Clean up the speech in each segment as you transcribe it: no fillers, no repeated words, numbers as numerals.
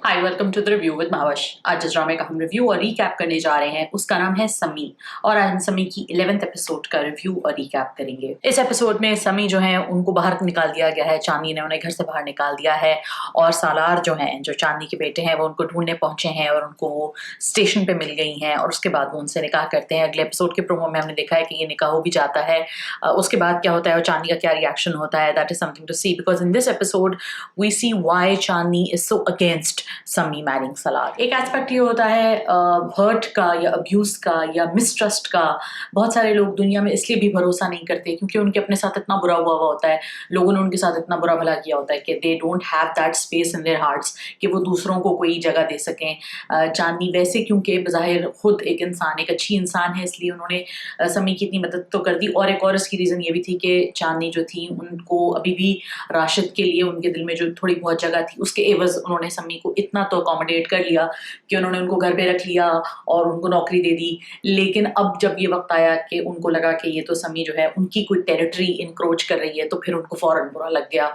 Hi welcome to the review with Mahvash. आज जिस ड्रामे का हम रिव्यू और रीकैप करने जा रहे हैं उसका नाम है समी, और आज हम समी की 11th एपिसोड का रिव्यू और रीकैप करेंगे। इस एपिसोड में समी जो है उनको बाहर निकाल दिया गया है, चांदनी ने उन्हें घर से बाहर निकाल दिया है, और सालार जो हैं, जो चांदनी के बेटे हैं, वो उनको ढूंढने पहुंचे हैं और उनको वो स्टेशन पे मिल गई हैं, और उसके बाद वो उनसे निकाह करते हैं। अगले एपिसोड के प्रोमो में हमने देखा है कि ये निकाह हो भी जाता है। उसके बाद क्या होता है और चांदनी का क्या रिएक्शन होता है, that is something to see, because in this episode we see why Chandni is so against Sami marrying Salar. एक एस्पेक्ट ये होता है हर्ट का या अब्यूज का या मिसट्रस्ट का। बहुत सारे लोग दुनिया में इसलिए भी भरोसा नहीं करते क्योंकि उनके अपने साथ इतना बुरा हुआ होता है, लोगों ने उनके साथ इतना बुरा भला किया होता है कि they don't have that space in their hearts कि वो दूसरों को कोई जगह दे सकें। चांदनी वैसे क्योंकि बज़ाहिर खुद एक इंसान, एक अच्छी इंसान है, इसलिए उन्होंने समी की इतनी मदद तो कर दी। और एक और इसकी रीज़न ये भी थी कि चांदनी जो थी उनको अभी भी राशिद के लिए उनके दिल में जो थोड़ी बहुत जगह थी उसके एवज उन्होंने समी को इतना तो अकोमोडेट कर लिया कि उन्होंने उनको घर पे रख लिया और उनको नौकरी दे दी। लेकिन अब जब ये वक्त आया कि उनको लगा कि ये तो समी जो है उनकी कोई टेरिटरी इंक्रोच कर रही है, तो फिर उनको फौरन बुरा लग गया।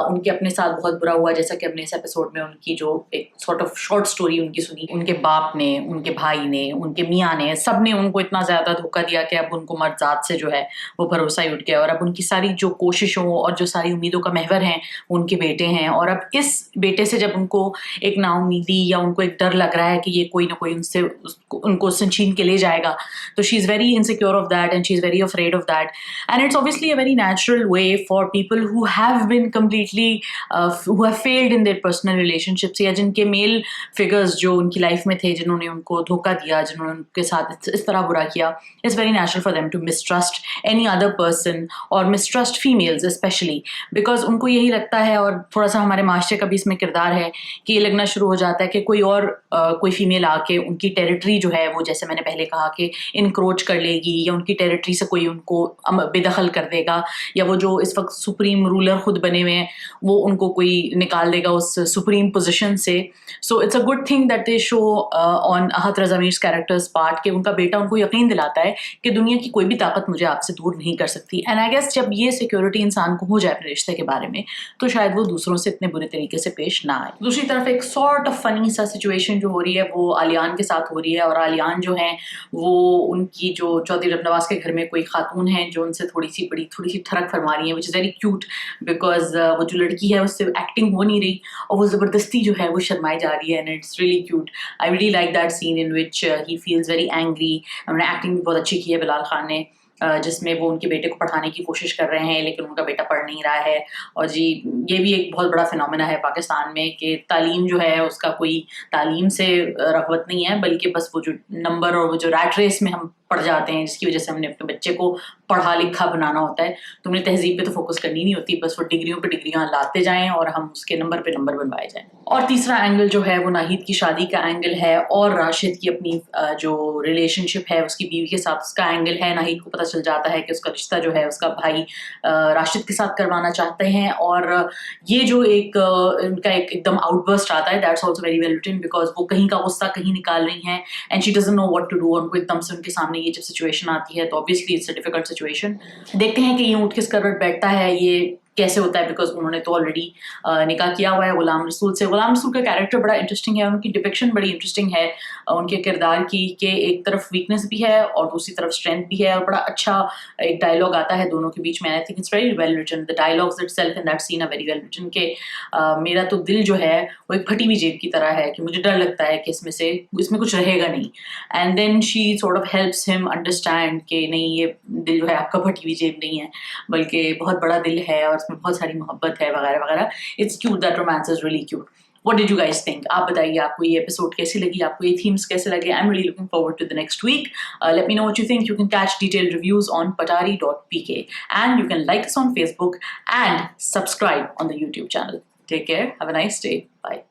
उनके अपने साथ बहुत बुरा हुआ, जैसा कि हमने इस एपिसोड में उनकी जो एक सॉर्ट ऑफ शॉर्ट स्टोरी उनकी सुनी। उनके बाप ने, उनके भाई ने, उनके मियाँ ने, सब ने उनको इतना ज़्यादा धोखा दिया कि अब उनको मर्जात से जो है वो भरोसा ही उठ गया, और अब उनकी सारी जो कोशिशों और जो सारी उम्मीदों का महवर हैं उनके बेटे हैं। और अब इस बेटे से जब उनको एक नाउमीदी या उनको एक डर लग रहा है कि ये कोई ना कोई उनसे उनको छीन के ले जाएगा, तो she is very insecure of that and she is very afraid of that. And it's obviously a very natural way for people who have been completely who have failed in their personal relationships, या जिनके male figures जो उनकी life में थे, जिन्होंने उनको धोखा दिया, जिन्होंने उनके साथ इस तरह बुरा किया, it's very natural for them to mistrust any other person और मिसट्रस्ट फीमेल्स स्पेशली, बिकॉज उनको यही लगता है, और थोड़ा सा हमारे माशरे का भी इसमें किरदार है कि ये लगना शुरू हो जाता है कि कोई और कोई फीमेल आके उनकी टेरिटरी जो है वो, जैसे मैंने पहले कहा, कि इनक्रोच कर लेगी, या उनकी टेरिटरी से कोई उनको बेदखल कर देगा, या वो जो इस वक्त सुप्रीम रूलर खुद बने हुए हैं वो उनको कोई निकाल देगा उस सुप्रीम पोजीशन से। So it's a good thing that they show on Ahad Raza Mir's characters part कि उनका बेटा उनको यकीन दिलाता है कि दुनिया की कोई भी ताकत मुझे आपसे दूर नहीं कर सकती। एंड आई गेस जब ये सिक्योरिटी इंसान को हो जाए अपने रिश्ते के बारे में, तो शायद वो दूसरों से इतने बुरे तरीके से पेश ना आए। दूसरी तरफ एक सॉर्ट ऑफ फनी सा सिचुएशन जो हो रही है वो आलियान के साथ हो रही है, और आलियान जो है वो उनकी जो चौधरी रबनवाज के घर में कोई खातून है जो उनसे थोड़ी सी ठरक फरमा रही है, which is very cute, because वो जो लड़की है उससे एक्टिंग हो नहीं रही और वो ज़बरदस्ती जो है वो शर्माई जा रही है, and it's really cute. I really like that seen in which he feels very angry. उन्होंने एक्टिंग भी बहुत अच्छी की है बिलाल खान ने, जिसमें वो उनके बेटे को पढ़ाने की कोशिश कर रहे हैं लेकिन उनका बेटा पढ़ नहीं रहा है। और जी ये भी एक बहुत बड़ा फिनोमेना है पाकिस्तान में कि तालीम जो है उसका कोई तालीम से रग़बत नहीं है, बल्कि बस वो जो नंबर और वो जो रैट रेस में हम पढ़ जाते हैं, जिसकी वजह से हमने अपने बच्चे को पढ़ा लिखा बनाना होता है। तो हमने तहजीब पे तो फोकस करनी नहीं होती, बस वो डिग्रियों पे डिग्रियाँ लाते जाएं और हम उसके नंबर पे नंबर बनवाए जाएं। और तीसरा एंगल जो है वो नाहिद की शादी का एंगल है, और राशिद की अपनी जो रिलेशनशिप है उसकी बीवी के साथ उसका एंगल है। नाहिद को पता चल जाता है कि उसका रिश्ता जो है उसका भाई राशिद के साथ करवाना चाहते हैं, और ये जो एक उनका एक एकदम आउटबर्स्ट आता है, that's also very well written, because वो कहीं का गुस्सा कहीं निकाल रही हैं and she doesn't know what to do. उनको एकदम से उनके सामने ये जब सिचुएशन आती है तो obviously it's a difficult situation. देखते हैं कि ये ऊँट किस करवट बैठता है, ये कैसे होता है, बिकॉज उन्होंने तो ऑलरेडी निकाह किया हुआ है गुलाम रसूल से। गुलाम रसूल का कैरेक्टर बड़ा इंटरेस्टिंग है, उनकी डिपिक्शन बड़ी इंटरेस्टिंग है उनके किरदार की, कि एक तरफ वीकनेस भी है और दूसरी तरफ स्ट्रेंथ भी है, और बड़ा अच्छा एक डायलॉग आता है दोनों के बीच में। I think it's very well written, the dialogues itself in that scene are very well written, कि मेरा तो दिल जो है वो एक फटी हुई जेब की तरह है कि मुझे डर लगता है कि इसमें कुछ रहेगा नहीं। And then she sort of helps him understand कि नहीं, ये दिल जो है आपका फटी हुई जेब नहीं है, बल्कि बहुत बड़ा दिल है और इसमें बहुत सारी मोहब्बत है वगैरह वगैरह। It's cute, that romance is really cute. What did you guys think? आप बताइए आपको ये एपिसोड कैसी लगी, आपको ये थीम्स कैसे लगे? I'm really looking forward to the next week. Let me know what you think. You can catch detailed reviews on patari.pk, and you can like us on Facebook and subscribe on the YouTube channel. Take care. Have a nice day. Bye.